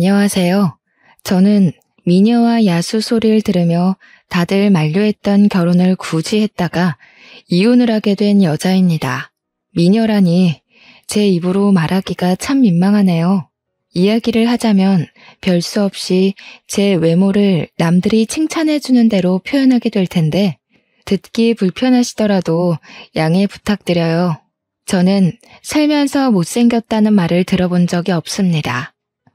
안녕하세요. 저는 미녀와 야수 소리를 들으며 다들 만류했던 결혼을 굳이 했다가 이혼을 하게 된 여자입니다. 미녀라니 제 입으로 말하기가 참 민망하네요. 이야기를 하자면 별 수 없이 제 외모를 남들이 칭찬해주는 대로 표현하게 될 텐데 듣기 불편하시더라도 양해 부탁드려요. 저는 살면서 못생겼다는 말을 들어본 적이 없습니다.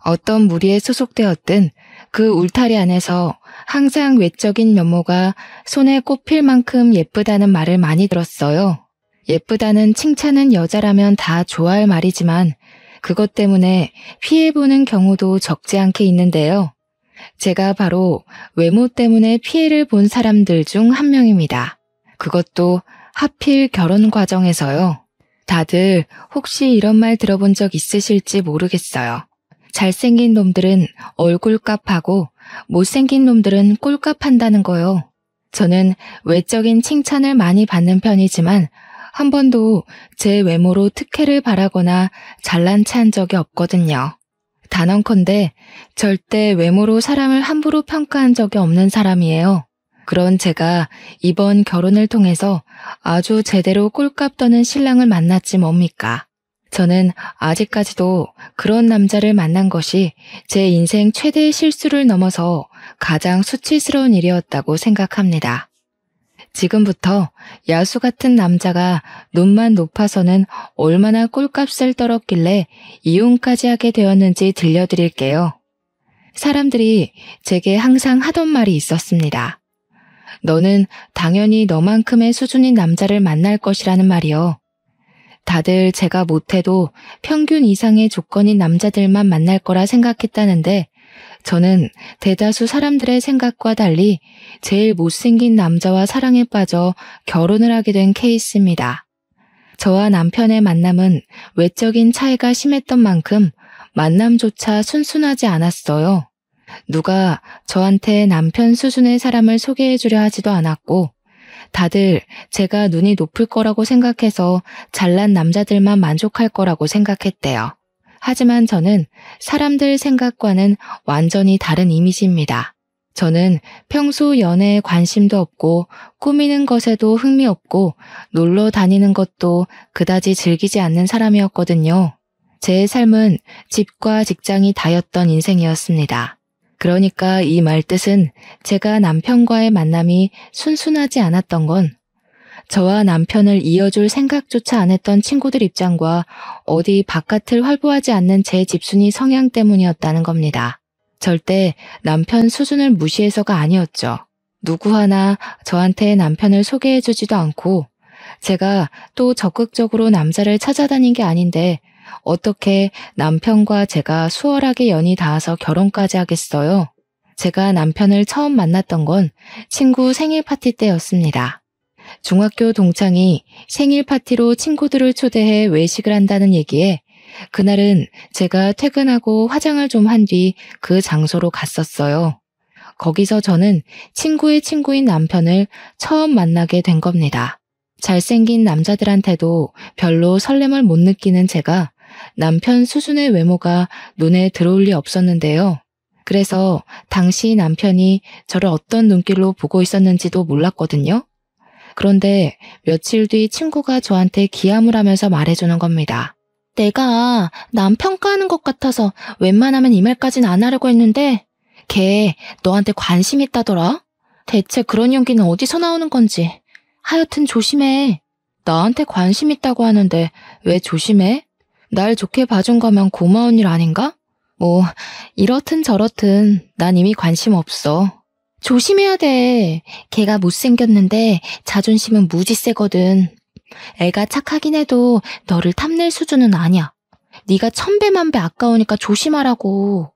어떤 무리에 소속되었든 그 울타리 안에서 항상 외적인 면모가 손에 꼽힐 만큼 예쁘다는 말을 많이 들었어요. 예쁘다는 칭찬은 여자라면 다 좋아할 말이지만 그것 때문에 피해보는 경우도 적지 않게 있는데요. 제가 바로 외모 때문에 피해를 본 사람들 중 한 명입니다. 그것도 하필 결혼 과정에서요. 다들 혹시 이런 말 들어본 적 있으실지 모르겠어요. 잘생긴 놈들은 얼굴값하고 못생긴 놈들은 꼴값한다는 거요. 저는 외적인 칭찬을 많이 받는 편이지만 한 번도 제 외모로 특혜를 바라거나 잘난 체한 적이 없거든요. 단언컨대 절대 외모로 사람을 함부로 평가한 적이 없는 사람이에요. 그런 제가 이번 결혼을 통해서 아주 제대로 꼴값 떠는 신랑을 만났지 뭡니까? 저는 아직까지도 그런 남자를 만난 것이 제 인생 최대의 실수를 넘어서 가장 수치스러운 일이었다고 생각합니다. 지금부터 야수 같은 남자가 눈만 높아서는 얼마나 꼴값을 떨었길래 이혼까지 하게 되었는지 들려드릴게요. 사람들이 제게 항상 하던 말이 있었습니다. 너는 당연히 너만큼의 수준인 남자를 만날 것이라는 말이요. 다들 제가 못해도 평균 이상의 조건인 남자들만 만날 거라 생각했다는데 저는 대다수 사람들의 생각과 달리 제일 못생긴 남자와 사랑에 빠져 결혼을 하게 된 케이스입니다. 저와 남편의 만남은 외적인 차이가 심했던 만큼 만남조차 순순하지 않았어요. 누가 저한테 남편 수준의 사람을 소개해주려 하지도 않았고 다들 제가 눈이 높을 거라고 생각해서 잘난 남자들만 만족할 거라고 생각했대요. 하지만 저는 사람들 생각과는 완전히 다른 이미지입니다. 저는 평소 연애에 관심도 없고 꾸미는 것에도 흥미 없고 놀러 다니는 것도 그다지 즐기지 않는 사람이었거든요. 제 삶은 집과 직장이 다였던 인생이었습니다. 그러니까 이 말뜻은 제가 남편과의 만남이 순순하지 않았던 건 저와 남편을 이어줄 생각조차 안 했던 친구들 입장과 어디 바깥을 활보하지 않는 제 집순이 성향 때문이었다는 겁니다. 절대 남편 수준을 무시해서가 아니었죠. 누구 하나 저한테 남편을 소개해주지도 않고 제가 또 적극적으로 남자를 찾아다닌 게 아닌데 어떻게 남편과 제가 수월하게 연이 닿아서 결혼까지 하겠어요? 제가 남편을 처음 만났던 건 친구 생일 파티 때였습니다. 중학교 동창이 생일 파티로 친구들을 초대해 외식을 한다는 얘기에 그날은 제가 퇴근하고 화장을 좀 한 뒤 그 장소로 갔었어요. 거기서 저는 친구의 친구인 남편을 처음 만나게 된 겁니다. 잘생긴 남자들한테도 별로 설렘을 못 느끼는 제가 남편 수준의 외모가 눈에 들어올 리 없었는데요. 그래서 당시 남편이 저를 어떤 눈길로 보고 있었는지도 몰랐거든요. 그런데 며칠 뒤 친구가 저한테 기함을 하면서 말해주는 겁니다. 내가 남 평가하는 것 같아서 웬만하면 이 말까진 안 하려고 했는데 걔 너한테 관심 있다더라? 대체 그런 용기는 어디서 나오는 건지. 하여튼 조심해. 나한테 관심 있다고 하는데 왜 조심해? 날 좋게 봐준 거면 고마운 일 아닌가? 뭐 이렇든 저렇든 난 이미 관심 없어. 조심해야 돼. 걔가 못생겼는데 자존심은 무지 세거든. 애가 착하긴 해도 너를 탐낼 수준은 아니야. 네가 천배만배 아까우니까 조심하라고.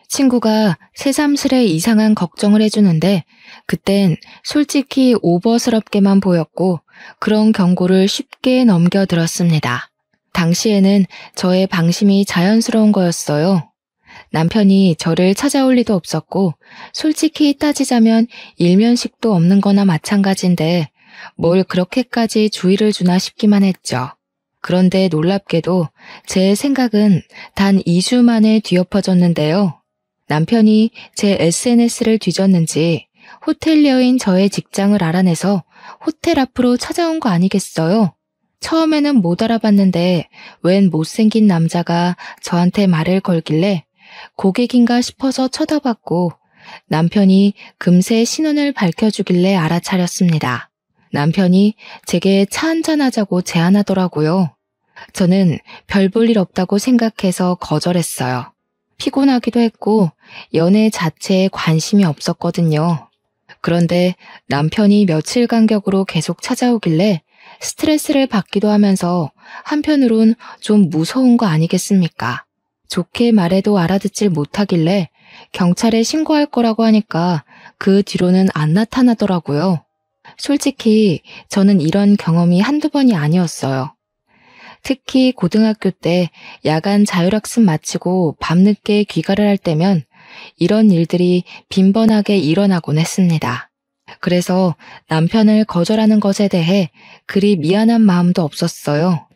친구가 새삼스레 이상한 걱정을 해주는데 그땐 솔직히 오버스럽게만 보였고 그런 경고를 쉽게 넘겨들었습니다. 당시에는 저의 방심이 자연스러운 거였어요. 남편이 저를 찾아올 리도 없었고 솔직히 따지자면 일면식도 없는 거나 마찬가지인데 뭘 그렇게까지 주의를 주나 싶기만 했죠. 그런데 놀랍게도 제 생각은 단 2주 만에 뒤엎어졌는데요. 남편이 제 SNS를 뒤졌는지 호텔리어인 저의 직장을 알아내서 호텔 앞으로 찾아온 거 아니겠어요? 처음에는 못 알아봤는데 웬 못생긴 남자가 저한테 말을 걸길래 고객인가 싶어서 쳐다봤고 남편이 금세 신원을 밝혀주길래 알아차렸습니다. 남편이 제게 차 한잔하자고 제안하더라고요. 저는 별 볼 일 없다고 생각해서 거절했어요. 피곤하기도 했고 연애 자체에 관심이 없었거든요. 그런데 남편이 며칠 간격으로 계속 찾아오길래 스트레스를 받기도 하면서 한편으론 좀 무서운 거 아니겠습니까? 좋게 말해도 알아듣질 못하길래 경찰에 신고할 거라고 하니까 그 뒤로는 안 나타나더라고요. 솔직히 저는 이런 경험이 한두 번이 아니었어요. 특히 고등학교 때 야간 자율학습 마치고 밤늦게 귀가를 할 때면 이런 일들이 빈번하게 일어나곤 했습니다. 그래서 남편을 거절하는 것에 대해 그리 미안한 마음도 없었어요.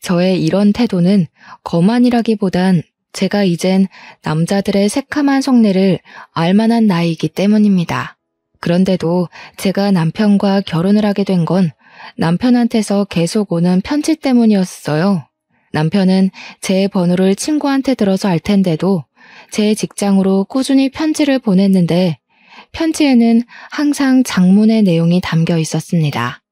저의 이런 태도는 거만이라기보단 제가 이젠 남자들의 새카만 속내를 알만한 나이이기 때문입니다. 그런데도 제가 남편과 결혼을 하게 된 건 남편한테서 계속 오는 편지 때문이었어요. 남편은 제 번호를 친구한테 들어서 알 텐데도 제 직장으로 꾸준히 편지를 보냈는데 편지에는 항상 장문의 내용이 담겨 있었습니다.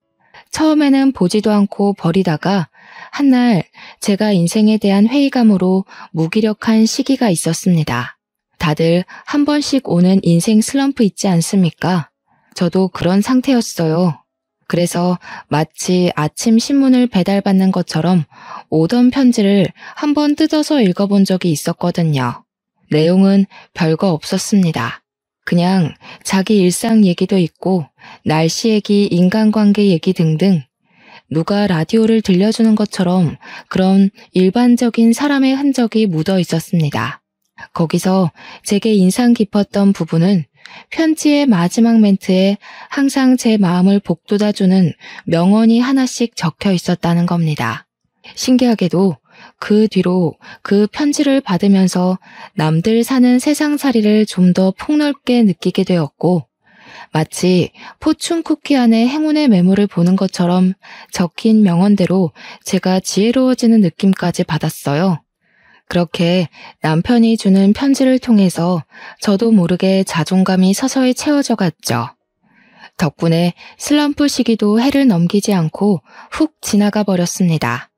처음에는 보지도 않고 버리다가 한날 제가 인생에 대한 회의감으로 무기력한 시기가 있었습니다. 다들 한 번씩 오는 인생 슬럼프 있지 않습니까? 저도 그런 상태였어요. 그래서 마치 아침 신문을 배달받는 것처럼 오던 편지를 한번 뜯어서 읽어본 적이 있었거든요. 내용은 별거 없었습니다. 그냥 자기 일상 얘기도 있고 날씨 얘기, 인간관계 얘기 등등 누가 라디오를 들려주는 것처럼 그런 일반적인 사람의 흔적이 묻어 있었습니다. 거기서 제게 인상 깊었던 부분은 편지의 마지막 멘트에 항상 제 마음을 복돋아주는 명언이 하나씩 적혀 있었다는 겁니다. 신기하게도 그 뒤로 그 편지를 받으면서 남들 사는 세상살이를 좀 더 폭넓게 느끼게 되었고 마치 포춘 쿠키 안에 행운의 매물을 보는 것처럼 적힌 명언대로 제가 지혜로워지는 느낌까지 받았어요. 그렇게 남편이 주는 편지를 통해서 저도 모르게 자존감이 서서히 채워져 갔죠. 덕분에 슬럼프 시기도 해를 넘기지 않고 훅 지나가 버렸습니다.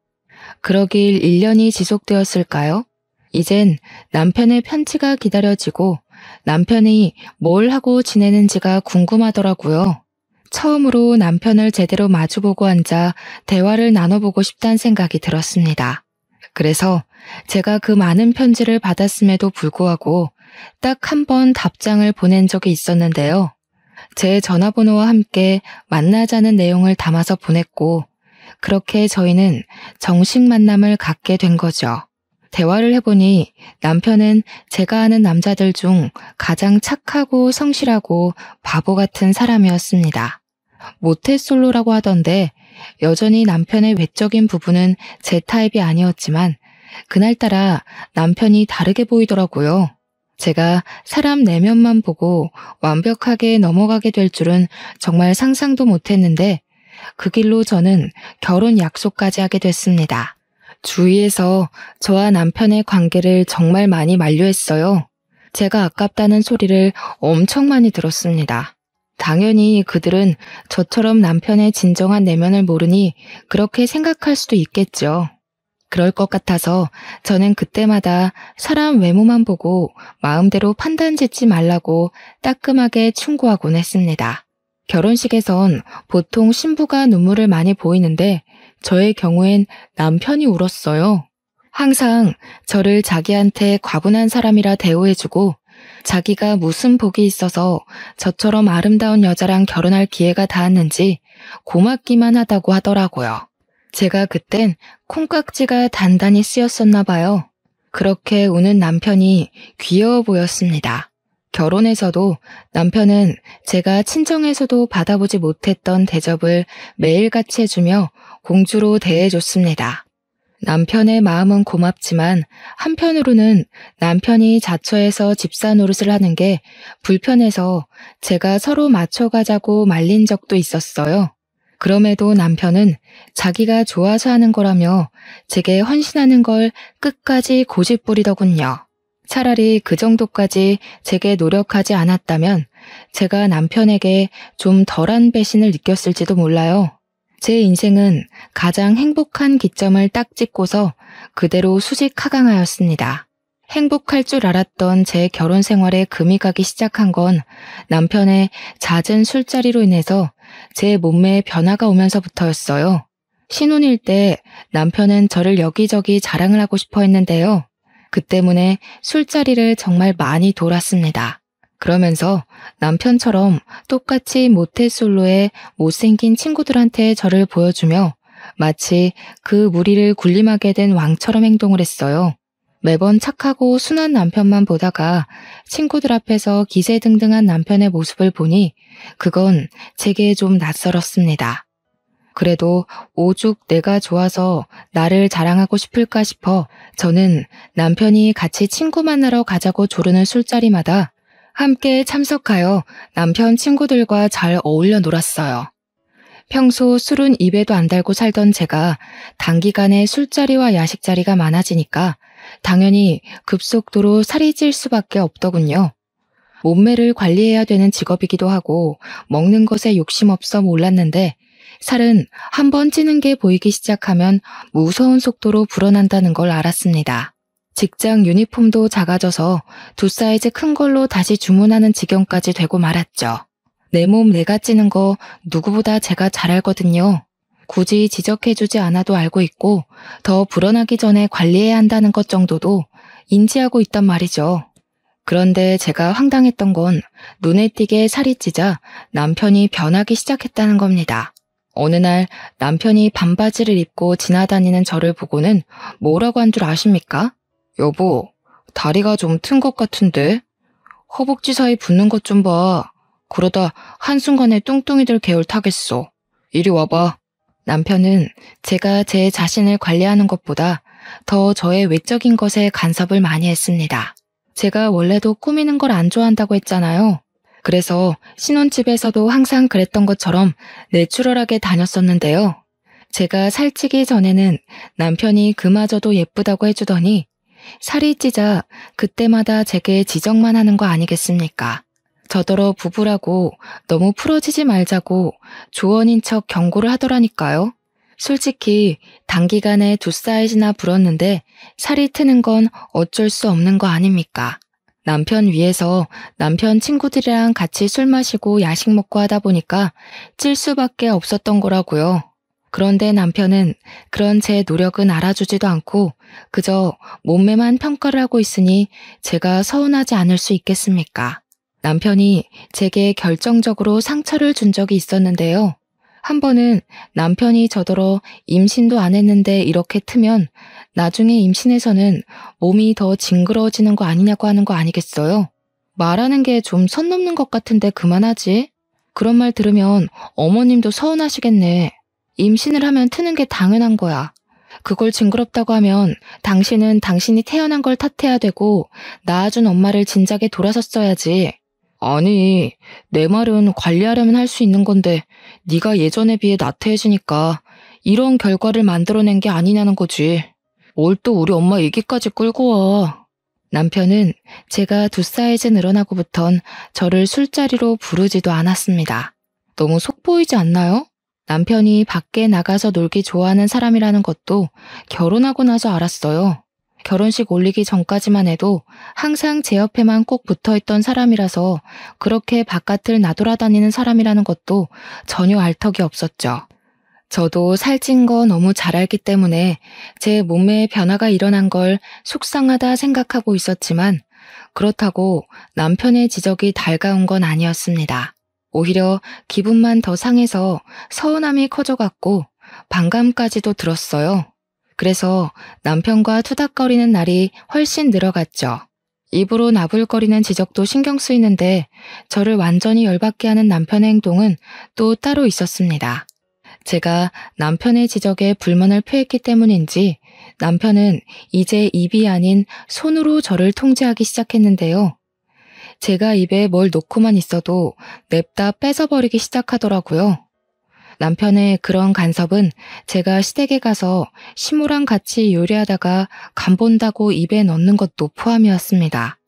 그러길 1년이 지속되었을까요? 이젠 남편의 편지가 기다려지고 남편이 뭘 하고 지내는지가 궁금하더라고요. 처음으로 남편을 제대로 마주보고 앉아 대화를 나눠보고 싶다는 생각이 들었습니다. 그래서 제가 그 많은 편지를 받았음에도 불구하고 딱 한 번 답장을 보낸 적이 있었는데요. 제 전화번호와 함께 만나자는 내용을 담아서 보냈고 그렇게 저희는 정식 만남을 갖게 된 거죠. 대화를 해보니 남편은 제가 아는 남자들 중 가장 착하고 성실하고 바보 같은 사람이었습니다. 모태솔로라고 하던데 여전히 남편의 외적인 부분은 제 타입이 아니었지만 그날따라 남편이 다르게 보이더라고요. 제가 사람 내면만 보고 완벽하게 넘어가게 될 줄은 정말 상상도 못했는데 그 길로 저는 결혼 약속까지 하게 됐습니다. 주위에서 저와 남편의 관계를 정말 많이 만류했어요. 제가 아깝다는 소리를 엄청 많이 들었습니다. 당연히 그들은 저처럼 남편의 진정한 내면을 모르니 그렇게 생각할 수도 있겠죠. 그럴 것 같아서 저는 그때마다 사람 외모만 보고 마음대로 판단 짓지 말라고 따끔하게 충고하곤 했습니다. 결혼식에선 보통 신부가 눈물을 많이 보이는데 저의 경우엔 남편이 울었어요. 항상 저를 자기한테 과분한 사람이라 대우해주고 자기가 무슨 복이 있어서 저처럼 아름다운 여자랑 결혼할 기회가 닿았는지 고맙기만 하다고 하더라고요. 제가 그땐 콩깍지가 단단히 쓰였었나 봐요. 그렇게 우는 남편이 귀여워 보였습니다. 결혼해서도 남편은 제가 친정에서도 받아보지 못했던 대접을 매일같이 해주며 공주로 대해줬습니다. 남편의 마음은 고맙지만 한편으로는 남편이 자처해서 집사 노릇을 하는 게 불편해서 제가 서로 맞춰가자고 말린 적도 있었어요. 그럼에도 남편은 자기가 좋아서 하는 거라며 제게 헌신하는 걸 끝까지 고집부리더군요. 차라리 그 정도까지 제게 노력하지 않았다면 제가 남편에게 좀 덜한 배신을 느꼈을지도 몰라요. 제 인생은 가장 행복한 기점을 딱 찍고서 그대로 수직하강하였습니다. 행복할 줄 알았던 제 결혼 생활에 금이 가기 시작한 건 남편의 잦은 술자리로 인해서 제 몸매에 변화가 오면서부터였어요. 신혼일 때 남편은 저를 여기저기 자랑을 하고 싶어 했는데요. 그 때문에 술자리를 정말 많이 돌았습니다. 그러면서 남편처럼 똑같이 모태솔로의 못생긴 친구들한테 저를 보여주며 마치 그 무리를 군림하게 된 왕처럼 행동을 했어요. 매번 착하고 순한 남편만 보다가 친구들 앞에서 기세등등한 남편의 모습을 보니 그건 제게 좀 낯설었습니다. 그래도 오죽 내가 좋아서 나를 자랑하고 싶을까 싶어 저는 남편이 같이 친구 만나러 가자고 조르는 술자리마다 함께 참석하여 남편 친구들과 잘 어울려 놀았어요. 평소 술은 입에도 안 달고 살던 제가 단기간에 술자리와 야식자리가 많아지니까 당연히 급속도로 살이 찔 수밖에 없더군요. 몸매를 관리해야 되는 직업이기도 하고 먹는 것에 욕심 없어 몰랐는데 살은 한번 찌는 게 보이기 시작하면 무서운 속도로 불어난다는 걸 알았습니다. 직장 유니폼도 작아져서 2사이즈 큰 걸로 다시 주문하는 지경까지 되고 말았죠. 내 몸 내가 찌는 거 누구보다 제가 잘 알거든요. 굳이 지적해주지 않아도 알고 있고 더 불어나기 전에 관리해야 한다는 것 정도도 인지하고 있단 말이죠. 그런데 제가 황당했던 건 눈에 띄게 살이 찌자 남편이 변하기 시작했다는 겁니다. 어느 날 남편이 반바지를 입고 지나다니는 저를 보고는 뭐라고 한 줄 아십니까? 여보, 다리가 좀 튼 것 같은데? 허벅지 사이 붙는 것 좀 봐. 그러다 한순간에 뚱뚱이들 계열 타겠어. 이리 와봐. 남편은 제가 제 자신을 관리하는 것보다 더 저의 외적인 것에 간섭을 많이 했습니다. 제가 원래도 꾸미는 걸 안 좋아한다고 했잖아요. 그래서 신혼집에서도 항상 그랬던 것처럼 내추럴하게 다녔었는데요. 제가 살찌기 전에는 남편이 그마저도 예쁘다고 해주더니 살이 찌자 그때마다 제게 지적만 하는 거 아니겠습니까? 저더러 부부라고 너무 풀어지지 말자고 조언인 척 경고를 하더라니까요. 솔직히 단기간에 2사이즈나 불었는데 살이 트는 건 어쩔 수 없는 거 아닙니까? 남편 위해서 남편 친구들이랑 같이 술 마시고 야식 먹고 하다 보니까 찔 수밖에 없었던 거라고요. 그런데 남편은 그런 제 노력은 알아주지도 않고 그저 몸매만 평가를 하고 있으니 제가 서운하지 않을 수 있겠습니까? 남편이 제게 결정적으로 상처를 준 적이 있었는데요. 한 번은 남편이 저더러 임신도 안 했는데 이렇게 트면 나중에 임신해서는 몸이 더 징그러워지는 거 아니냐고 하는 거 아니겠어요? 말하는 게 좀 선 넘는 것 같은데 그만하지? 그런 말 들으면 어머님도 서운하시겠네. 임신을 하면 트는 게 당연한 거야. 그걸 징그럽다고 하면 당신은 당신이 태어난 걸 탓해야 되고 낳아준 엄마를 진작에 돌아섰어야지. 아니, 내 말은 관리하려면 할 수 있는 건데 네가 예전에 비해 나태해지니까 이런 결과를 만들어낸 게 아니냐는 거지. 뭘 또 우리 엄마 얘기까지 끌고 와. 남편은 제가 2사이즈 늘어나고부턴 저를 술자리로 부르지도 않았습니다. 너무 속 보이지 않나요? 남편이 밖에 나가서 놀기 좋아하는 사람이라는 것도 결혼하고 나서 알았어요. 결혼식 올리기 전까지만 해도 항상 제 옆에만 꼭 붙어있던 사람이라서 그렇게 바깥을 나돌아다니는 사람이라는 것도 전혀 알 턱이 없었죠. 저도 살찐 거 너무 잘 알기 때문에 제 몸매에 변화가 일어난 걸 속상하다 생각하고 있었지만 그렇다고 남편의 지적이 달가운 건 아니었습니다. 오히려 기분만 더 상해서 서운함이 커져갔고 반감까지도 들었어요. 그래서 남편과 투닥거리는 날이 훨씬 늘어갔죠. 입으로 나불거리는 지적도 신경 쓰이는데 저를 완전히 열받게 하는 남편의 행동은 또 따로 있었습니다. 제가 남편의 지적에 불만을 표했기 때문인지 남편은 이제 입이 아닌 손으로 저를 통제하기 시작했는데요. 제가 입에 뭘 놓고만 있어도 냅다 뺏어버리기 시작하더라고요. 남편의 그런 간섭은 제가 시댁에 가서 시모랑 같이 요리하다가 간 본다고 입에 넣는 것도 포함이었습니다.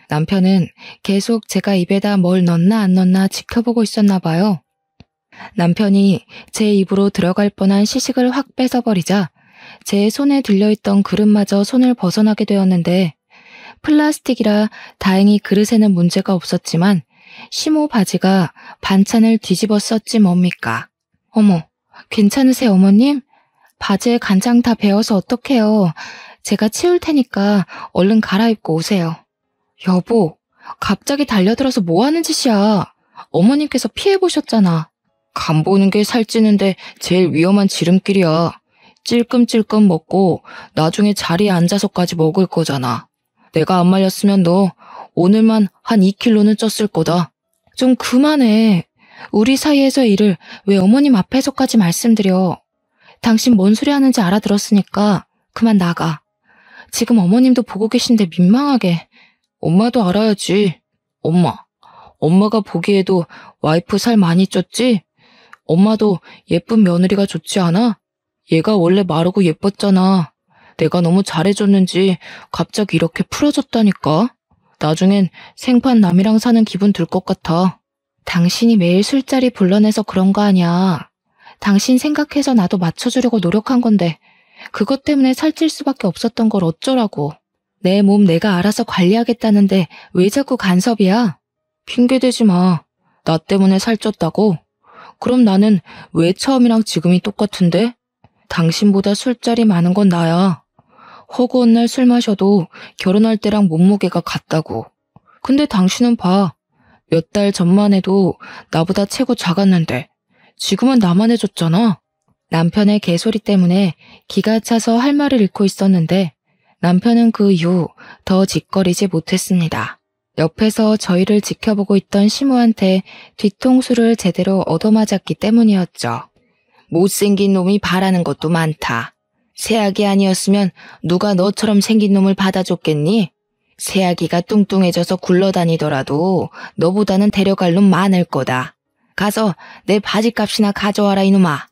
남편은 계속 제가 입에다 뭘 넣나 안 넣나 지켜보고 있었나 봐요. 남편이 제 입으로 들어갈 뻔한 시식을 확 뺏어버리자 제 손에 들려있던 그릇마저 손을 벗어나게 되었는데 플라스틱이라 다행히 그릇에는 문제가 없었지만 시모 바지가 반찬을 뒤집어 썼지 뭡니까. 어머, 괜찮으세요 어머님? 바지에 간장 다 배어서 어떡해요. 제가 치울 테니까 얼른 갈아입고 오세요. 여보, 갑자기 달려들어서 뭐 하는 짓이야. 어머님께서 피해보셨잖아. 간 보는 게 살찌는데 제일 위험한 지름길이야. 찔끔찔끔 먹고 나중에 자리에 앉아서까지 먹을 거잖아. 내가 안 말렸으면 너 오늘만 한 2kg는 쪘을 거다. 좀 그만해. 우리 사이에서의 일을 왜 어머님 앞에서까지 말씀드려. 당신 뭔 소리 하는지 알아들었으니까 그만 나가. 지금 어머님도 보고 계신데 민망하게. 엄마도 알아야지. 엄마가 보기에도 와이프 살 많이 쪘지? 엄마도 예쁜 며느리가 좋지 않아? 얘가 원래 마르고 예뻤잖아. 내가 너무 잘해줬는지 갑자기 이렇게 풀어졌다니까. 나중엔 생판 남이랑 사는 기분 들 것 같아. 당신이 매일 술자리 불러내서 그런 거 아니야. 당신 생각해서 나도 맞춰주려고 노력한 건데 그것 때문에 살찔 수밖에 없었던 걸 어쩌라고. 내 몸 내가 알아서 관리하겠다는데 왜 자꾸 간섭이야? 핑계대지 마. 나 때문에 살쪘다고? 그럼 나는 왜 처음이랑 지금이 똑같은데? 당신보다 술자리 많은 건 나야. 허구한 날 술 마셔도 결혼할 때랑 몸무게가 같다고. 근데 당신은 봐. 몇 달 전만 해도 나보다 체구 작았는데 지금은 나만 해줬잖아. 남편의 개소리 때문에 기가 차서 할 말을 잃고 있었는데 남편은 그 이후 더 짓거리지 못했습니다. 옆에서 저희를 지켜보고 있던 시모한테 뒤통수를 제대로 얻어맞았기 때문이었죠. 못생긴 놈이 바라는 것도 많다. 새아기 아니었으면 누가 너처럼 생긴 놈을 받아줬겠니? 새아기가 뚱뚱해져서 굴러다니더라도 너보다는 데려갈 놈 많을 거다. 가서 내 바지값이나 가져와라 이놈아.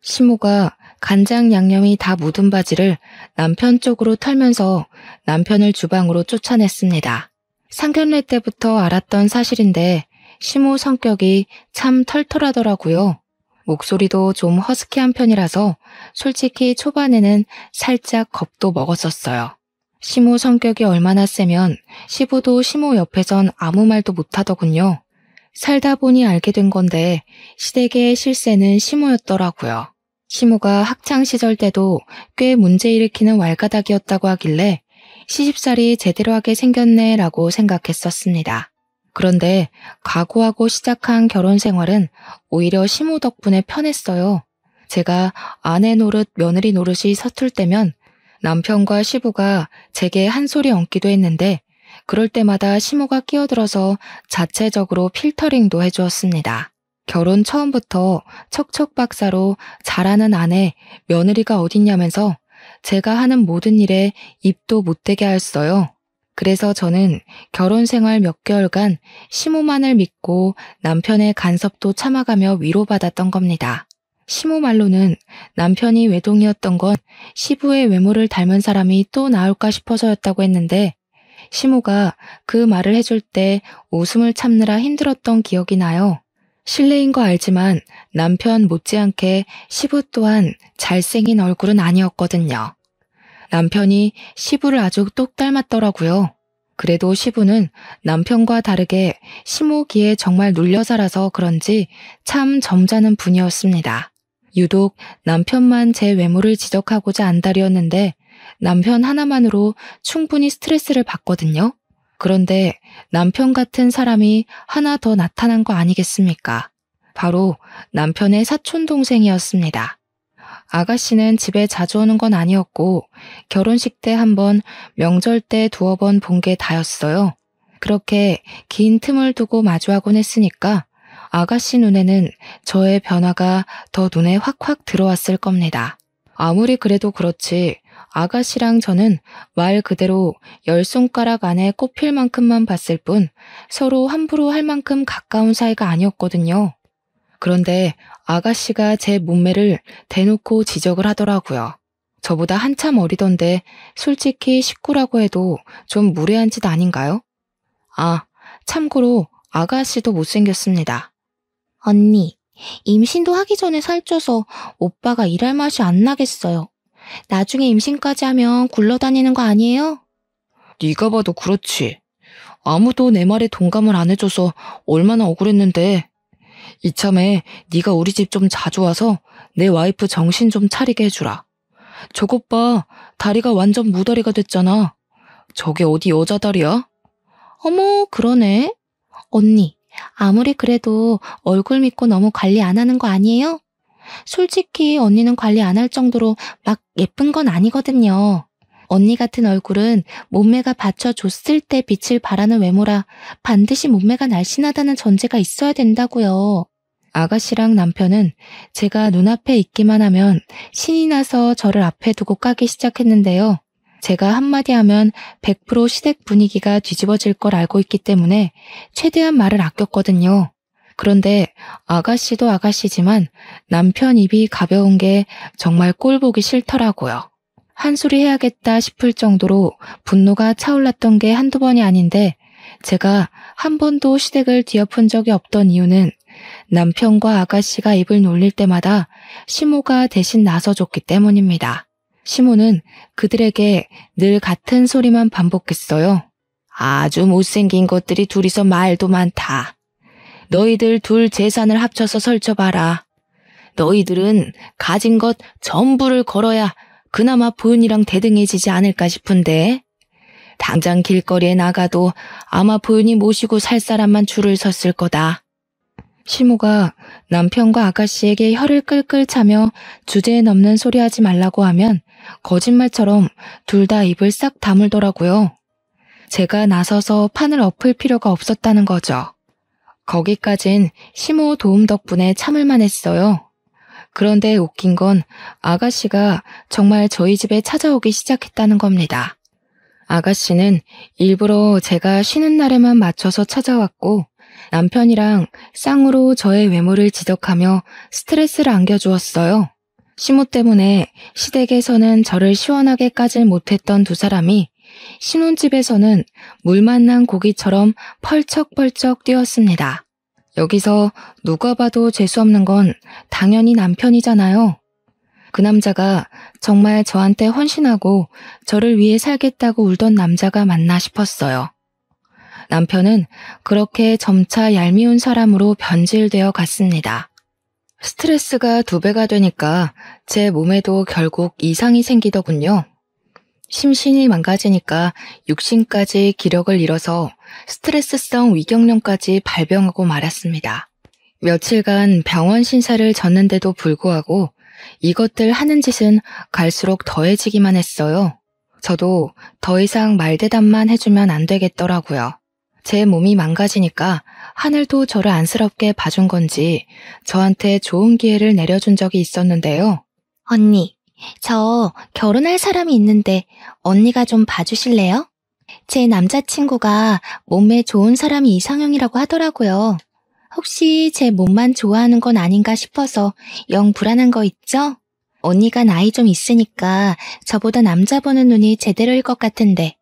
시모가 간장 양념이 다 묻은 바지를 남편 쪽으로 털면서 남편을 주방으로 쫓아냈습니다. 상견례 때부터 알았던 사실인데 시모 성격이 참 털털하더라고요. 목소리도 좀 허스키한 편이라서 솔직히 초반에는 살짝 겁도 먹었었어요. 시모 성격이 얼마나 세면 시부도 시모 옆에선 아무 말도 못하더군요. 살다 보니 알게 된 건데 시댁의 실세는 시모였더라고요. 시모가 학창시절 때도 꽤 문제 일으키는 왈가닥이었다고 하길래 시집살이 제대로 하게 생겼네 라고 생각했었습니다. 그런데 각오하고 시작한 결혼 생활은 오히려 시모 덕분에 편했어요. 제가 아내 노릇 며느리 노릇이 서툴 때면 남편과 시부가 제게 한 소리 얹기도 했는데 그럴 때마다 시모가 끼어들어서 자체적으로 필터링도 해주었습니다. 결혼 처음부터 척척박사로 잘하는 아내, 며느리가 어딨냐면서 제가 하는 모든 일에 입도 못 대게 하였어요. 그래서 저는 결혼 생활 몇 개월간 시모만을 믿고 남편의 간섭도 참아가며 위로받았던 겁니다. 시모 말로는 남편이 외동이었던 건 시부의 외모를 닮은 사람이 또 나올까 싶어서였다고 했는데 시모가 그 말을 해줄 때 웃음을 참느라 힘들었던 기억이 나요. 실례인 거 알지만 남편 못지않게 시부 또한 잘생긴 얼굴은 아니었거든요. 남편이 시부를 아주 똑 닮았더라고요. 그래도 시부는 남편과 다르게 시모기에 정말 눌려 살아서 그런지 참 점잖은 분이었습니다. 유독 남편만 제 외모를 지적하고자 안달이었는데 남편 하나만으로 충분히 스트레스를 받거든요. 그런데 남편 같은 사람이 하나 더 나타난 거 아니겠습니까? 바로 남편의 사촌동생이었습니다. 아가씨는 집에 자주 오는 건 아니었고 결혼식 때 한 번, 명절 때 두어 번 본 게 다였어요. 그렇게 긴 틈을 두고 마주하곤 했으니까 아가씨 눈에는 저의 변화가 더 눈에 확확 들어왔을 겁니다. 아무리 그래도 그렇지 아가씨랑 저는 말 그대로 10손가락 안에 꼽힐 만큼만 봤을 뿐 서로 함부로 할 만큼 가까운 사이가 아니었거든요. 그런데 아가씨가 제 몸매를 대놓고 지적을 하더라고요. 저보다 한참 어리던데 솔직히 식구라고 해도 좀 무례한 짓 아닌가요? 아, 참고로 아가씨도 못생겼습니다. 언니, 임신도 하기 전에 살쪄서 오빠가 일할 맛이 안 나겠어요. 나중에 임신까지 하면 굴러다니는 거 아니에요? 네가 봐도 그렇지. 아무도 내 말에 동감을 안 해줘서 얼마나 억울했는데. 이참에 네가 우리 집 좀 자주 와서 내 와이프 정신 좀 차리게 해주라. 저것 봐, 다리가 완전 무다리가 됐잖아. 저게 어디 여자 다리야? 어머, 그러네. 언니, 아무리 그래도 얼굴 믿고 너무 관리 안 하는 거 아니에요? 솔직히 언니는 관리 안 할 정도로 막 예쁜 건 아니거든요. 언니 같은 얼굴은 몸매가 받쳐줬을 때 빛을 발하는 외모라 반드시 몸매가 날씬하다는 전제가 있어야 된다고요. 아가씨랑 남편은 제가 눈앞에 있기만 하면 신이 나서 저를 앞에 두고 까기 시작했는데요. 제가 한마디 하면 100% 시댁 분위기가 뒤집어질 걸 알고 있기 때문에 최대한 말을 아꼈거든요. 그런데 아가씨도 아가씨지만 남편 입이 가벼운 게 정말 꼴보기 싫더라고요. 한 소리 해야겠다 싶을 정도로 분노가 차올랐던 게 한두 번이 아닌데 제가 한 번도 시댁을 뒤엎은 적이 없던 이유는 남편과 아가씨가 입을 놀릴 때마다 시모가 대신 나서줬기 때문입니다. 시모는 그들에게 늘 같은 소리만 반복했어요. 아주 못생긴 것들이 둘이서 말도 많다. 너희들 둘 재산을 합쳐서 설쳐봐라. 너희들은 가진 것 전부를 걸어야 그나마 보윤이랑 대등해지지 않을까 싶은데 당장 길거리에 나가도 아마 보윤이 모시고 살 사람만 줄을 섰을 거다. 시모가 남편과 아가씨에게 혀를 끌끌 차며 주제에 넘는 소리 하지 말라고 하면 거짓말처럼 둘 다 입을 싹 다물더라고요. 제가 나서서 판을 엎을 필요가 없었다는 거죠. 거기까진 시모 도움 덕분에 참을만 했어요. 그런데 웃긴 건 아가씨가 정말 저희 집에 찾아오기 시작했다는 겁니다. 아가씨는 일부러 제가 쉬는 날에만 맞춰서 찾아왔고 남편이랑 쌍으로 저의 외모를 지적하며 스트레스를 안겨주었어요. 시모 때문에 시댁에서는 저를 시원하게 까질 못했던 두 사람이 신혼집에서는 물 만난 고기처럼 펄쩍펄쩍 뛰었습니다. 여기서 누가 봐도 재수없는 건 당연히 남편이잖아요. 그 남자가 정말 저한테 헌신하고 저를 위해 살겠다고 울던 남자가 맞나 싶었어요. 남편은 그렇게 점차 얄미운 사람으로 변질되어 갔습니다. 스트레스가 2배가 되니까 제 몸에도 결국 이상이 생기더군요. 심신이 망가지니까 육신까지 기력을 잃어서 스트레스성 위경련까지 발병하고 말았습니다. 며칠간 병원 신사를 졌는데도 불구하고 이것들 하는 짓은 갈수록 더해지기만 했어요. 저도 더 이상 말대답만 해주면 안 되겠더라고요. 제 몸이 망가지니까 하늘도 저를 안쓰럽게 봐준 건지 저한테 좋은 기회를 내려준 적이 있었는데요. 언니, 저 결혼할 사람이 있는데 언니가 좀 봐주실래요? 제 남자친구가 몸매 좋은 사람이 이상형이라고 하더라고요. 혹시 제 몸만 좋아하는 건 아닌가 싶어서 영 불안한 거 있죠? 언니가 나이 좀 있으니까 저보다 남자 보는 눈이 제대로일 것 같은데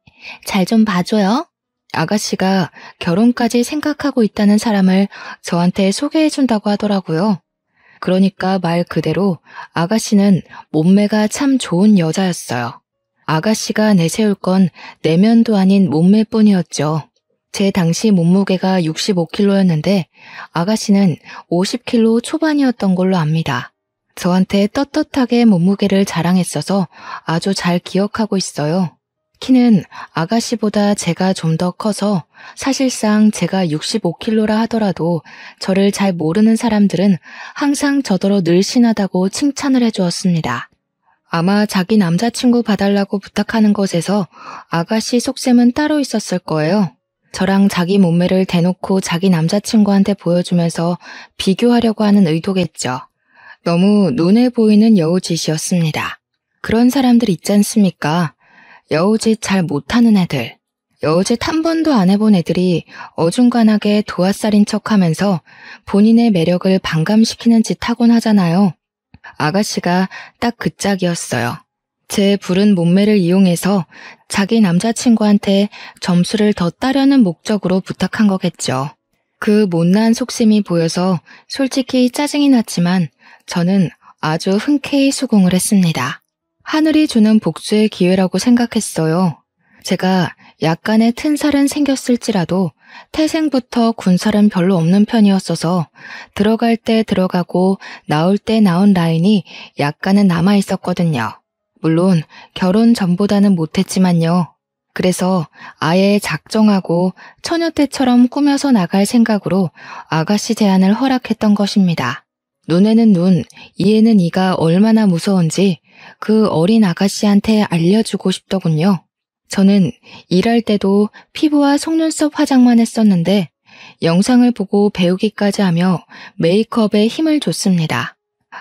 잘 좀 봐줘요. 아가씨가 결혼까지 생각하고 있다는 사람을 저한테 소개해준다고 하더라고요. 그러니까 말 그대로 아가씨는 몸매가 참 좋은 여자였어요. 아가씨가 내세울 건 내면도 아닌 몸매뿐이었죠. 제 당시 몸무게가 65kg였는데 아가씨는 50kg 초반이었던 걸로 압니다. 저한테 떳떳하게 몸무게를 자랑했어서 아주 잘 기억하고 있어요. 키는 아가씨보다 제가 좀 더 커서 사실상 제가 65kg라 하더라도 저를 잘 모르는 사람들은 항상 저더러 늘씬하다고 칭찬을 해주었습니다. 아마 자기 남자친구 봐달라고 부탁하는 것에서 아가씨 속셈은 따로 있었을 거예요. 저랑 자기 몸매를 대놓고 자기 남자친구한테 보여주면서 비교하려고 하는 의도겠죠. 너무 눈에 보이는 여우짓이었습니다. 그런 사람들 있지 않습니까? 여우짓 잘 못하는 애들. 여우짓 한 번도 안 해본 애들이 어중간하게 도화살인 척하면서 본인의 매력을 반감시키는 짓 하곤 하잖아요. 아가씨가 딱 그 짝이었어요. 제 부른 몸매를 이용해서 자기 남자친구한테 점수를 더 따려는 목적으로 부탁한 거겠죠. 그 못난 속심이 보여서 솔직히 짜증이 났지만 저는 아주 흔쾌히 수긍을 했습니다. 하늘이 주는 복수의 기회라고 생각했어요. 제가 약간의 튼살은 생겼을지라도 태생부터 군살은 별로 없는 편이었어서 들어갈 때 들어가고 나올 때 나온 라인이 약간은 남아 있었거든요. 물론 결혼 전보다는 못했지만요. 그래서 아예 작정하고 처녀 때처럼 꾸며서 나갈 생각으로 아가씨 제안을 허락했던 것입니다. 눈에는 눈, 이에는 이가 얼마나 무서운지 그 어린 아가씨한테 알려주고 싶더군요. 저는 일할 때도 피부와 속눈썹 화장만 했었는데 영상을 보고 배우기까지 하며 메이크업에 힘을 줬습니다.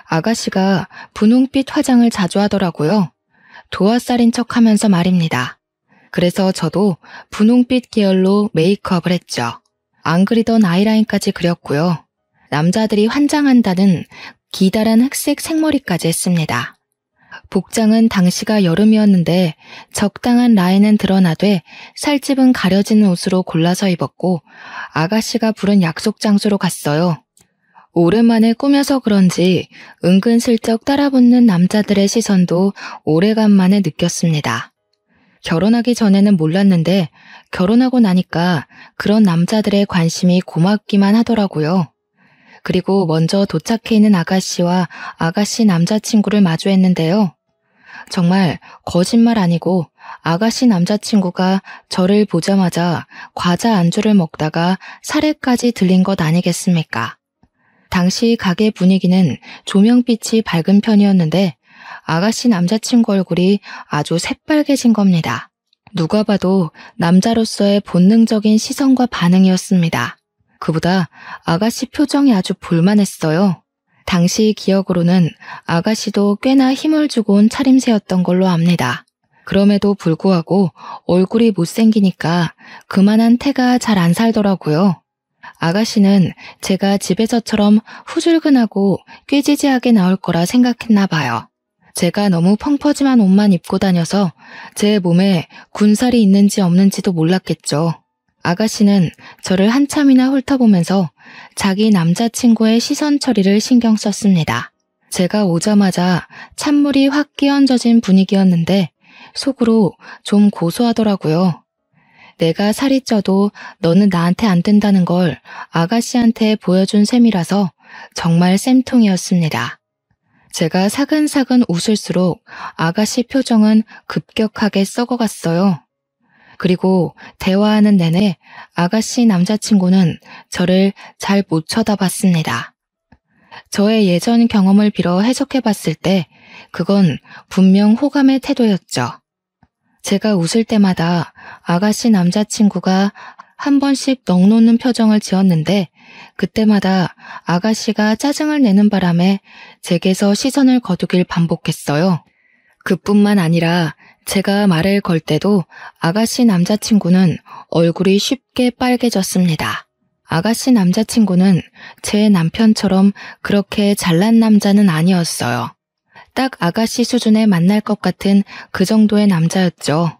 아가씨가 분홍빛 화장을 자주 하더라고요. 도화살인 척하면서 말입니다. 그래서 저도 분홍빛 계열로 메이크업을 했죠. 안 그리던 아이라인까지 그렸고요. 남자들이 환장한다는 기다란 흑색 생머리까지 했습니다. 복장은 당시가 여름이었는데 적당한 라인은 드러나되 살집은 가려지는 옷으로 골라서 입었고 아가씨가 부른 약속 장소로 갔어요. 오랜만에 꾸며서 그런지 은근슬쩍 따라붙는 남자들의 시선도 오래간만에 느꼈습니다. 결혼하기 전에는 몰랐는데 결혼하고 나니까 그런 남자들의 관심이 고맙기만 하더라고요. 그리고 먼저 도착해 있는 아가씨와 아가씨 남자친구를 마주했는데요. 정말 거짓말 아니고 아가씨 남자친구가 저를 보자마자 과자 안주를 먹다가 사례까지 들린 것 아니겠습니까? 당시 가게 분위기는 조명빛이 밝은 편이었는데 아가씨 남자친구 얼굴이 아주 새빨개진 겁니다. 누가 봐도 남자로서의 본능적인 시선과 반응이었습니다. 그보다 아가씨 표정이 아주 볼만했어요. 당시 기억으로는 아가씨도 꽤나 힘을 주고 온 차림새였던 걸로 압니다. 그럼에도 불구하고 얼굴이 못생기니까 그만한 태가 잘 안 살더라고요. 아가씨는 제가 집에서처럼 후줄근하고 꾀지지하게 나올 거라 생각했나 봐요. 제가 너무 펑퍼짐한 옷만 입고 다녀서 제 몸에 군살이 있는지 없는지도 몰랐겠죠. 아가씨는 저를 한참이나 훑어보면서 자기 남자친구의 시선 처리를 신경 썼습니다. 제가 오자마자 찬물이 확 끼얹어진 분위기였는데 속으로 좀 고소하더라고요. 내가 살이 쪄도 너는 나한테 안 된다는 걸 아가씨한테 보여준 셈이라서 정말 쌤통이었습니다. 제가 사근사근 웃을수록 아가씨 표정은 급격하게 썩어갔어요. 그리고 대화하는 내내 아가씨 남자친구는 저를 잘 못 쳐다봤습니다. 저의 예전 경험을 빌어 해석해봤을 때 그건 분명 호감의 태도였죠. 제가 웃을 때마다 아가씨 남자친구가 한 번씩 넋 놓는 표정을 지었는데 그때마다 아가씨가 짜증을 내는 바람에 제게서 시선을 거두길 반복했어요. 그뿐만 아니라 제가 말을 걸 때도 아가씨 남자친구는 얼굴이 쉽게 빨개졌습니다. 아가씨 남자친구는 제 남편처럼 그렇게 잘난 남자는 아니었어요. 딱 아가씨 수준에 만날 것 같은 그 정도의 남자였죠.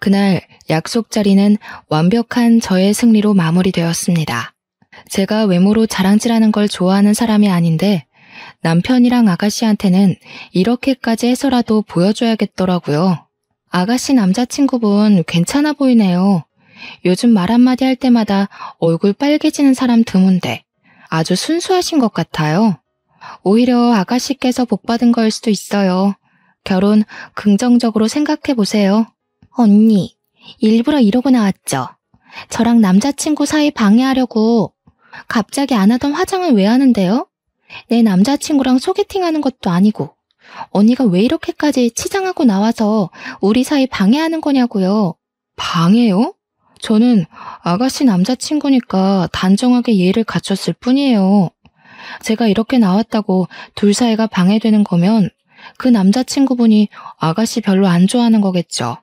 그날 약속 자리는 완벽한 저의 승리로 마무리되었습니다. 제가 외모로 자랑질하는 걸 좋아하는 사람이 아닌데 남편이랑 아가씨한테는 이렇게까지 해서라도 보여줘야겠더라고요. 아가씨 남자친구분 괜찮아 보이네요. 요즘 말 한마디 할 때마다 얼굴 빨개지는 사람 드문데 아주 순수하신 것 같아요. 오히려 아가씨께서 복받은 거일 수도 있어요. 결혼 긍정적으로 생각해보세요. 언니, 일부러 이러고 나왔죠? 저랑 남자친구 사이 방해하려고 갑자기 안 하던 화장을 왜 하는데요? 내 남자친구랑 소개팅하는 것도 아니고 언니가 왜 이렇게까지 치장하고 나와서 우리 사이 방해하는 거냐고요. 방해요? 저는 아가씨 남자친구니까 단정하게 예의를 갖췄을 뿐이에요. 제가 이렇게 나왔다고 둘 사이가 방해되는 거면 그 남자친구분이 아가씨 별로 안 좋아하는 거겠죠.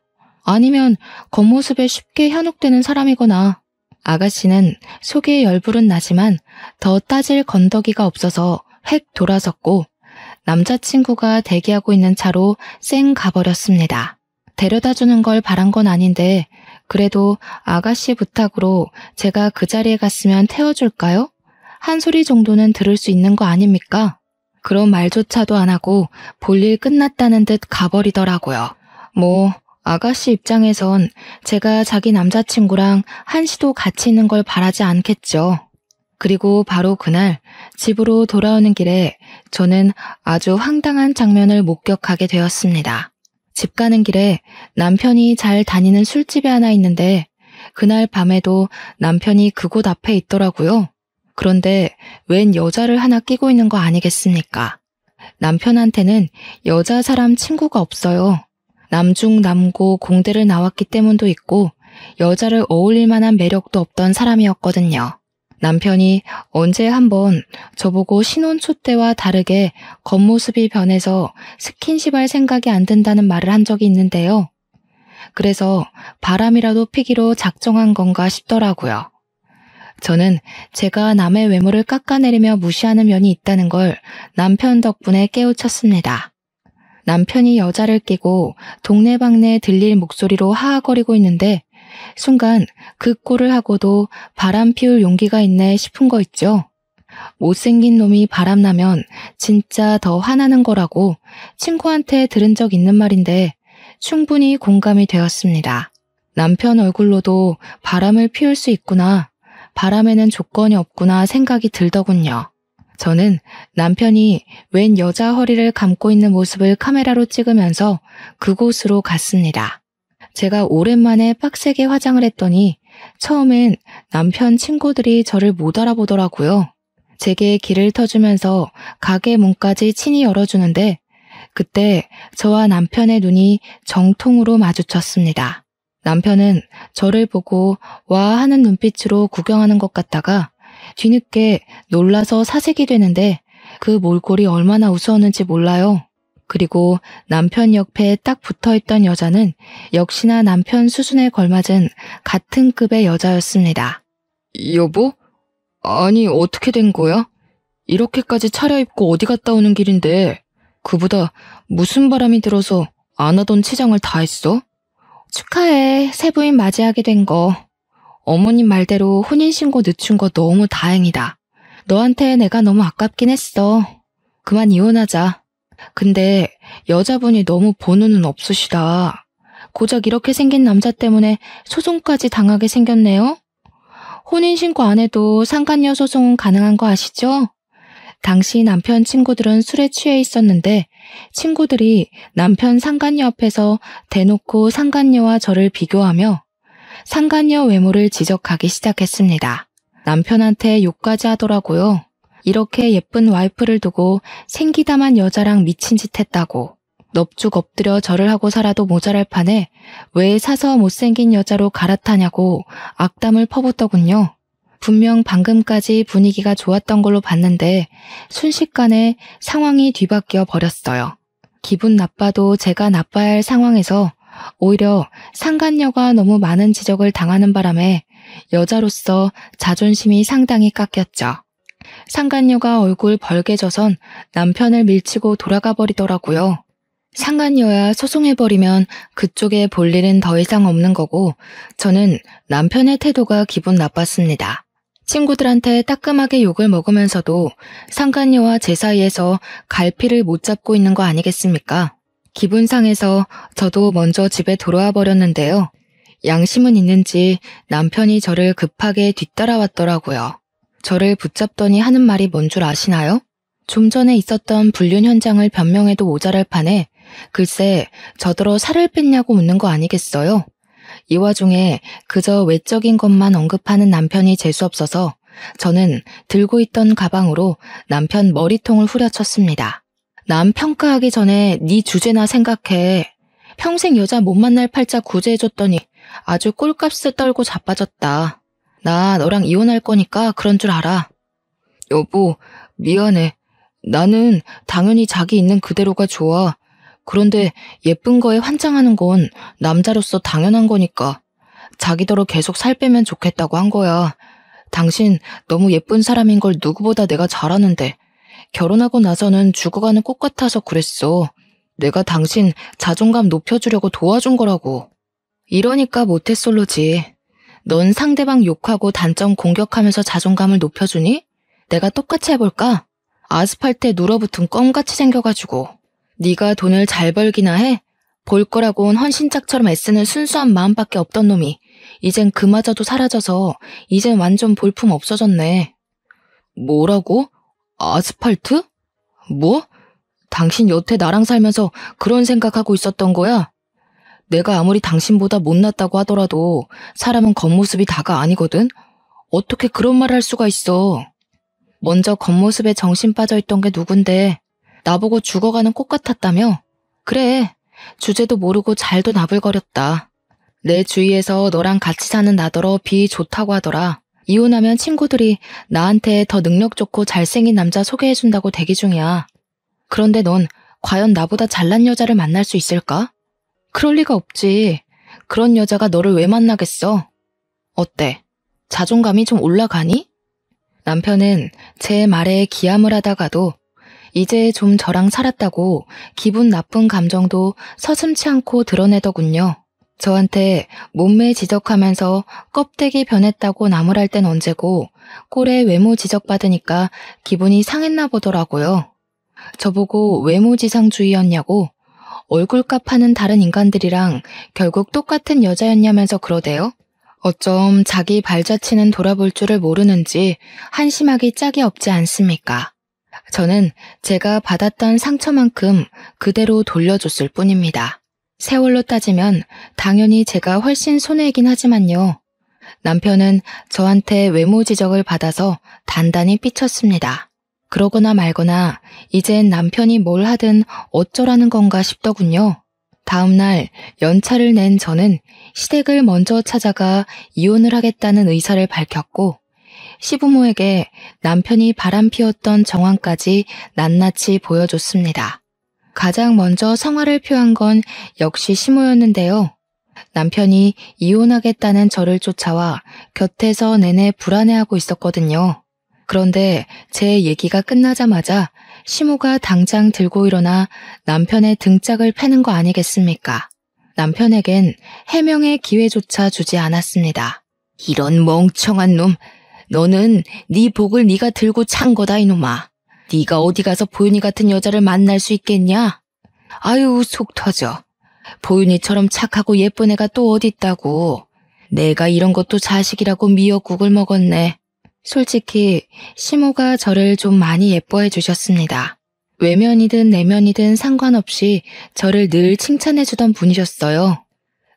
아니면 겉모습에 쉽게 현혹되는 사람이거나. 아가씨는 속에 열불은 나지만 더 따질 건더기가 없어서 획 돌아섰고 남자친구가 대기하고 있는 차로 쌩 가버렸습니다. 데려다주는 걸 바란 건 아닌데 그래도 아가씨 부탁으로 제가 그 자리에 갔으면 태워줄까요? 한 소리 정도는 들을 수 있는 거 아닙니까? 그런 말조차도 안 하고 볼일 끝났다는 듯 가버리더라고요. 아가씨 입장에선 제가 자기 남자친구랑 한시도 같이 있는 걸 바라지 않겠죠. 그리고 바로 그날 집으로 돌아오는 길에 저는 아주 황당한 장면을 목격하게 되었습니다. 집 가는 길에 남편이 잘 다니는 술집이 하나 있는데 그날 밤에도 남편이 그곳 앞에 있더라고요. 그런데 웬 여자를 하나 끼고 있는 거 아니겠습니까? 남편한테는 여자 사람 친구가 없어요. 남중남고 공대를 나왔기 때문도 있고 여자를 어울릴 만한 매력도 없던 사람이었거든요. 남편이 언제 한번 저보고 신혼초 때와 다르게 겉모습이 변해서 스킨십할 생각이 안 든다는 말을 한 적이 있는데요. 그래서 바람이라도 피기로 작정한 건가 싶더라고요. 저는 제가 남의 외모를 깎아내리며 무시하는 면이 있다는 걸 남편 덕분에 깨우쳤습니다. 남편이 여자를 끼고 동네방네 들릴 목소리로 하하거리고 있는데 순간 그 꼴을 하고도 바람 피울 용기가 있네 싶은 거 있죠. 못생긴 놈이 바람나면 진짜 더 화나는 거라고 친구한테 들은 적 있는 말인데 충분히 공감이 되었습니다. 남편 얼굴로도 바람을 피울 수 있구나, 바람에는 조건이 없구나 생각이 들더군요. 저는 남편이 웬 여자 허리를 감고 있는 모습을 카메라로 찍으면서 그곳으로 갔습니다. 제가 오랜만에 빡세게 화장을 했더니 처음엔 남편 친구들이 저를 못 알아보더라고요. 제게 길을 터주면서 가게 문까지 친히 열어주는데 그때 저와 남편의 눈이 정통으로 마주쳤습니다. 남편은 저를 보고 와 하는 눈빛으로 구경하는 것 같다가 뒤늦게 놀라서 사색이 되는데 그 몰골이 얼마나 우스웠는지 몰라요. 그리고 남편 옆에 딱 붙어있던 여자는 역시나 남편 수준에 걸맞은 같은 급의 여자였습니다. 여보? 아니 어떻게 된 거야? 이렇게까지 차려입고 어디 갔다 오는 길인데 그보다 무슨 바람이 들어서 안 하던 치장을 다 했어? 축하해, 새 부인 맞이하게 된 거. 어머님 말대로 혼인신고 늦춘 거 너무 다행이다. 너한테 내가 너무 아깝긴 했어. 그만 이혼하자. 근데 여자분이 너무 보는 없으시다. 고작 이렇게 생긴 남자 때문에 소송까지 당하게 생겼네요. 혼인신고 안 해도 상간녀 소송은 가능한 거 아시죠? 당시 남편 친구들은 술에 취해 있었는데 친구들이 남편 상간녀 앞에서 대놓고 상간녀와 저를 비교하며 상간녀 외모를 지적하기 시작했습니다. 남편한테 욕까지 하더라고요. 이렇게 예쁜 와이프를 두고 생기다만 여자랑 미친 짓 했다고. 넙죽 엎드려 절을 하고 살아도 모자랄 판에 왜 사서 못생긴 여자로 갈아타냐고 악담을 퍼붓더군요. 분명 방금까지 분위기가 좋았던 걸로 봤는데 순식간에 상황이 뒤바뀌어 버렸어요. 기분 나빠도 제가 나빠야 할 상황에서 오히려 상간녀가 너무 많은 지적을 당하는 바람에 여자로서 자존심이 상당히 깎였죠. 상간녀가 얼굴 벌개져선 남편을 밀치고 돌아가 버리더라고요. 상간녀야 소송해버리면 그쪽에 볼 일은 더 이상 없는 거고 저는 남편의 태도가 기분 나빴습니다. 친구들한테 따끔하게 욕을 먹으면서도 상간녀와 제 사이에서 갈피를 못 잡고 있는 거 아니겠습니까? 기분 상해서 저도 먼저 집에 돌아와 버렸는데요. 양심은 있는지 남편이 저를 급하게 뒤따라왔더라고요. 저를 붙잡더니 하는 말이 뭔 줄 아시나요? 좀 전에 있었던 불륜 현장을 변명해도 모자랄 판에 글쎄 저더러 살을 뺐냐고 묻는 거 아니겠어요? 이 와중에 그저 외적인 것만 언급하는 남편이 재수없어서 저는 들고 있던 가방으로 남편 머리통을 후려쳤습니다. 남 평가하기 전에 네 주제나 생각해. 평생 여자 못 만날 팔자 구제해줬더니 아주 꼴값을 떨고 자빠졌다. 나 너랑 이혼할 거니까 그런 줄 알아. 여보, 미안해. 나는 당연히 자기 있는 그대로가 좋아. 그런데 예쁜 거에 환장하는 건 남자로서 당연한 거니까. 자기더러 계속 살 빼면 좋겠다고 한 거야. 당신 너무 예쁜 사람인 걸 누구보다 내가 잘 아는데 결혼하고 나서는 죽어가는 꽃 같아서 그랬어. 내가 당신 자존감 높여주려고 도와준 거라고. 이러니까 모태솔로지. 넌 상대방 욕하고 단점 공격하면서 자존감을 높여주니? 내가 똑같이 해볼까? 아스팔트에 눌어붙은 껌같이 생겨가지고. 네가 돈을 잘 벌기나 해? 볼 거라곤 헌신짝처럼 애쓰는 순수한 마음밖에 없던 놈이 이젠 그마저도 사라져서 이젠 완전 볼품 없어졌네. 뭐라고? 아스팔트? 뭐? 당신 여태 나랑 살면서 그런 생각하고 있었던 거야? 내가 아무리 당신보다 못났다고 하더라도 사람은 겉모습이 다가 아니거든? 어떻게 그런 말을 할 수가 있어? 먼저 겉모습에 정신 빠져있던 게 누군데 나보고 죽어가는 꽃 같았다며? 그래, 주제도 모르고 잘도 나불거렸다. 내 주위에서 너랑 같이 사는 나더러 비 좋다고 하더라. 이혼하면 친구들이 나한테 더 능력 좋고 잘생긴 남자 소개해준다고 대기 중이야. 그런데 넌 과연 나보다 잘난 여자를 만날 수 있을까? 그럴 리가 없지. 그런 여자가 너를 왜 만나겠어? 어때? 자존감이 좀 올라가니? 남편은 제 말에 기함을 하다가도 이제 좀 저랑 살았다고 기분 나쁜 감정도 서슴지 않고 드러내더군요. 저한테 몸매 지적하면서 껍데기 변했다고 나무랄 땐 언제고 꼴에 외모 지적받으니까 기분이 상했나 보더라고요. 저보고 외모지상주의였냐고 얼굴값 하는 다른 인간들이랑 결국 똑같은 여자였냐면서 그러대요. 어쩜 자기 발자취는 돌아볼 줄을 모르는지 한심하기 짝이 없지 않습니까? 저는 제가 받았던 상처만큼 그대로 돌려줬을 뿐입니다. 세월로 따지면 당연히 제가 훨씬 손해이긴 하지만요. 남편은 저한테 외모 지적을 받아서 단단히 삐쳤습니다. 그러거나 말거나 이젠 남편이 뭘 하든 어쩌라는 건가 싶더군요. 다음날 연차를 낸 저는 시댁을 먼저 찾아가 이혼을 하겠다는 의사를 밝혔고 시부모에게 남편이 바람피웠던 정황까지 낱낱이 보여줬습니다. 가장 먼저 성화를 표한 건 역시 시모였는데요. 남편이 이혼하겠다는 저를 쫓아와 곁에서 내내 불안해하고 있었거든요. 그런데 제 얘기가 끝나자마자 시모가 당장 들고 일어나 남편의 등짝을 패는 거 아니겠습니까? 남편에겐 해명의 기회조차 주지 않았습니다. 이런 멍청한 놈, 너는 네 복을 네가 들고 찬 거다 이놈아. 네가 어디 가서 보윤이 같은 여자를 만날 수 있겠냐? 아유 속 터져. 보윤이처럼 착하고 예쁜 애가 또 어디 있다고. 내가 이런 것도 자식이라고 미역국을 먹었네. 솔직히 시모가 저를 좀 많이 예뻐해 주셨습니다. 외면이든 내면이든 상관없이 저를 늘 칭찬해 주던 분이셨어요.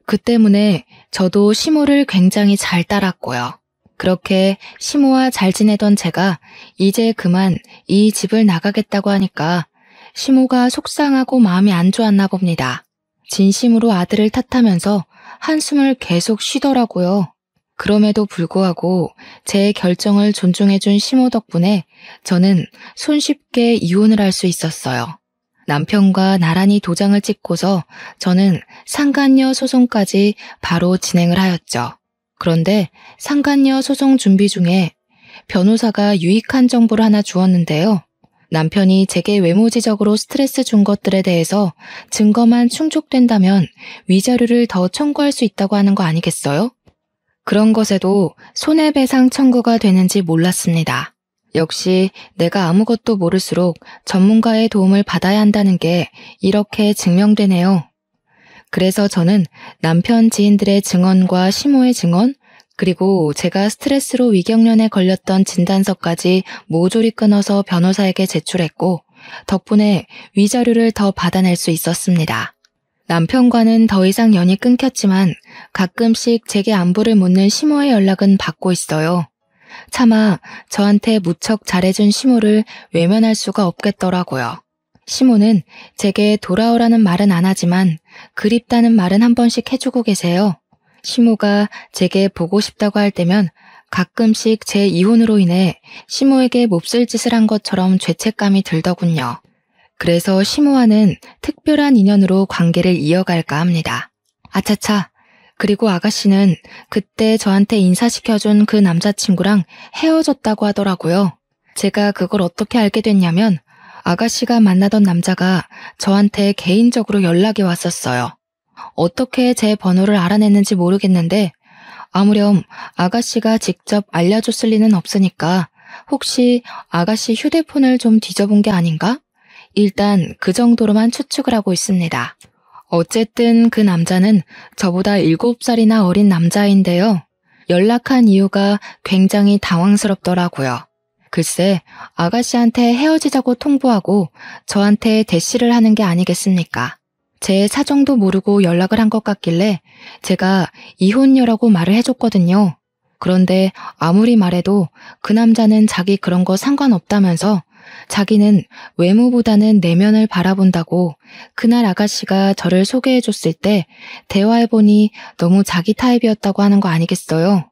그 때문에 저도 시모를 굉장히 잘 따랐고요. 그렇게 시모와 잘 지내던 제가 이제 그만 이 집을 나가겠다고 하니까 시모가 속상하고 마음이 안 좋았나 봅니다. 진심으로 아들을 탓하면서 한숨을 계속 쉬더라고요. 그럼에도 불구하고 제 결정을 존중해준 시모 덕분에 저는 손쉽게 이혼을 할 수 있었어요. 남편과 나란히 도장을 찍고서 저는 상간녀 소송까지 바로 진행을 하였죠. 그런데 상간녀 소송 준비 중에 변호사가 유익한 정보를 하나 주었는데요. 남편이 제게 외모지적으로 스트레스 준 것들에 대해서 증거만 충족된다면 위자료를 더 청구할 수 있다고 하는 거 아니겠어요? 그런 것에도 손해배상 청구가 되는지 몰랐습니다. 역시 내가 아무것도 모를수록 전문가의 도움을 받아야 한다는 게 이렇게 증명되네요. 그래서 저는 남편 지인들의 증언과 시모의 증언, 그리고 제가 스트레스로 위경련에 걸렸던 진단서까지 모조리 끊어서 변호사에게 제출했고 덕분에 위자료를 더 받아낼 수 있었습니다. 남편과는 더 이상 연이 끊겼지만 가끔씩 제게 안부를 묻는 시모의 연락은 받고 있어요. 차마 저한테 무척 잘해준 시모를 외면할 수가 없겠더라고요. 시모는 제게 돌아오라는 말은 안 하지만 그립다는 말은 한 번씩 해주고 계세요. 시모가 제게 보고 싶다고 할 때면 가끔씩 제 이혼으로 인해 시모에게 몹쓸 짓을 한 것처럼 죄책감이 들더군요. 그래서 시모와는 특별한 인연으로 관계를 이어갈까 합니다. 아차차, 그리고 아가씨는 그때 저한테 인사시켜준 그 남자친구랑 헤어졌다고 하더라고요. 제가 그걸 어떻게 알게 됐냐면 아가씨가 만나던 남자가 저한테 개인적으로 연락이 왔었어요. 어떻게 제 번호를 알아냈는지 모르겠는데 아무렴 아가씨가 직접 알려줬을 리는 없으니까 혹시 아가씨 휴대폰을 좀 뒤져본 게 아닌가? 일단 그 정도로만 추측을 하고 있습니다. 어쨌든 그 남자는 저보다 7살이나 어린 남자인데요. 연락한 이유가 굉장히 당황스럽더라고요. 글쎄, 아가씨한테 헤어지자고 통보하고 저한테 대시를 하는 게 아니겠습니까? 제 사정도 모르고 연락을 한 것 같길래 제가 이혼녀라고 말을 해줬거든요. 그런데 아무리 말해도 그 남자는 자기 그런 거 상관없다면서 자기는 외모보다는 내면을 바라본다고 그날 아가씨가 저를 소개해줬을 때 대화해보니 너무 자기 타입이었다고 하는 거 아니겠어요?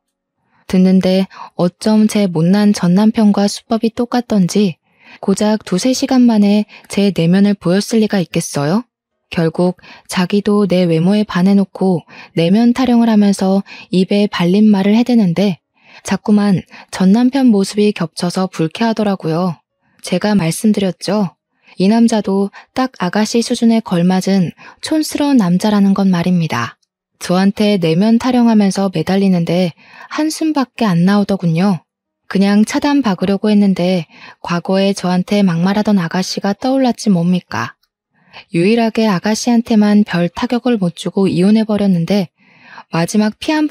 듣는데 어쩜 제 못난 전남편과 수법이 똑같던지 고작 2-3시간 만에 제 내면을 보였을 리가 있겠어요? 결국 자기도 내 외모에 반해놓고 내면 타령을 하면서 입에 발린 말을 해대는데 자꾸만 전남편 모습이 겹쳐서 불쾌하더라고요. 제가 말씀드렸죠. 이 남자도 딱 아가씨 수준에 걸맞은 촌스러운 남자라는 건 말입니다. 저한테 내면 타령하면서 매달리는데 한숨밖에 안 나오더군요. 그냥 차단 박으려고 했는데 과거에 저한테 막말하던 아가씨가 떠올랐지 뭡니까. 유일하게 아가씨한테만 별 타격을 못 주고 이혼해버렸는데 마지막 피 한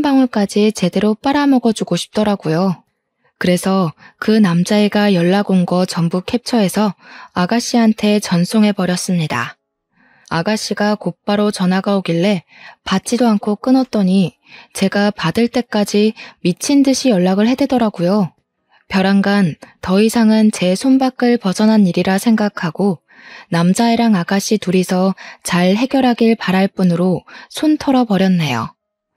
방울까지 제대로 빨아먹어주고 싶더라고요. 그래서 그 남자애가 연락 온 거 전부 캡처해서 아가씨한테 전송해버렸습니다. 아가씨가 곧바로 전화가 오길래 받지도 않고 끊었더니 제가 받을 때까지 미친 듯이 연락을 해대더라고요. 벼랑간 더 이상은 제 손밖을 벗어난 일이라 생각하고 남자애랑 아가씨 둘이서 잘 해결하길 바랄 뿐으로 손 털어버렸네요.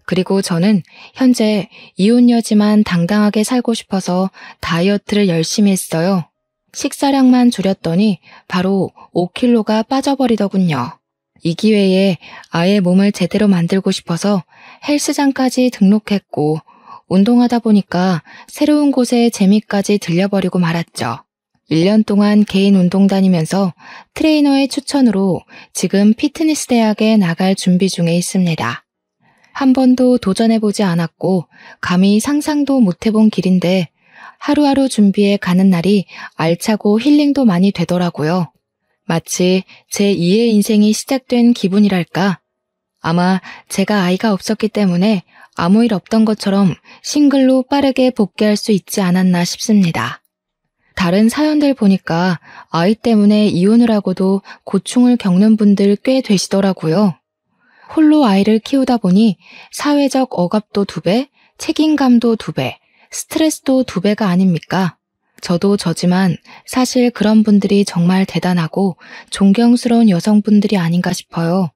그리고 저는 현재 이혼녀지만 당당하게 살고 싶어서 다이어트를 열심히 했어요. 식사량만 줄였더니 바로 5kg가 빠져버리더군요. 이 기회에 아예 몸을 제대로 만들고 싶어서 헬스장까지 등록했고 운동하다 보니까 새로운 곳에 재미까지 들려버리고 말았죠. 1년 동안 개인 운동 다니면서 트레이너의 추천으로 지금 피트니스 대학에 나갈 준비 중에 있습니다. 한 번도 도전해보지 않았고 감히 상상도 못해본 길인데 하루하루 준비해 가는 날이 알차고 힐링도 많이 되더라고요. 마치 제2의 인생이 시작된 기분이랄까. 아마 제가 아이가 없었기 때문에 아무 일 없던 것처럼 싱글로 빠르게 복귀할 수 있지 않았나 싶습니다. 다른 사연들 보니까 아이 때문에 이혼을 하고도 고충을 겪는 분들 꽤 되시더라고요. 홀로 아이를 키우다 보니 사회적 억압도 2배, 책임감도 2배, 스트레스도 2배가 아닙니까? 저도 저지만 사실 그런 분들이 정말 대단하고 존경스러운 여성분들이 아닌가 싶어요.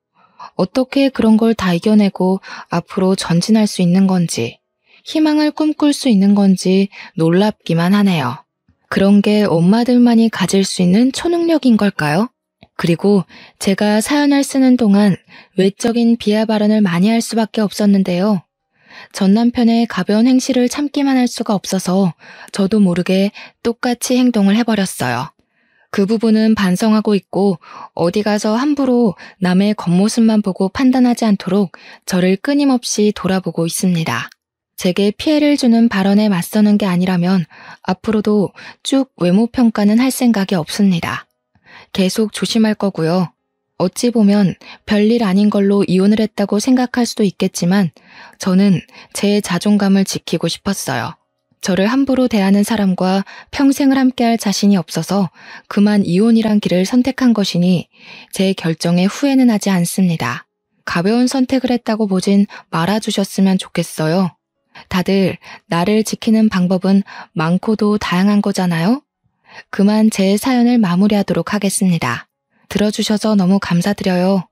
어떻게 그런 걸 다 이겨내고 앞으로 전진할 수 있는 건지, 희망을 꿈꿀 수 있는 건지 놀랍기만 하네요. 그런 게 엄마들만이 가질 수 있는 초능력인 걸까요? 그리고 제가 사연을 쓰는 동안 외적인 비하 발언을 많이 할 수밖에 없었는데요. 전 남편의 가벼운 행실을 참기만 할 수가 없어서 저도 모르게 똑같이 행동을 해버렸어요. 그 부분은 반성하고 있고 어디 가서 함부로 남의 겉모습만 보고 판단하지 않도록 저를 끊임없이 돌아보고 있습니다. 제게 피해를 주는 발언에 맞서는 게 아니라면 앞으로도 쭉 외모 평가는 할 생각이 없습니다. 계속 조심할 거고요. 어찌 보면 별일 아닌 걸로 이혼을 했다고 생각할 수도 있겠지만 저는 제 자존감을 지키고 싶었어요. 저를 함부로 대하는 사람과 평생을 함께할 자신이 없어서 그만 이혼이란 길을 선택한 것이니 제 결정에 후회는 하지 않습니다. 가벼운 선택을 했다고 보진 말아주셨으면 좋겠어요. 다들 나를 지키는 방법은 많고도 다양한 거잖아요? 그만 제 사연을 마무리하도록 하겠습니다. 들어주셔서 너무 감사드려요.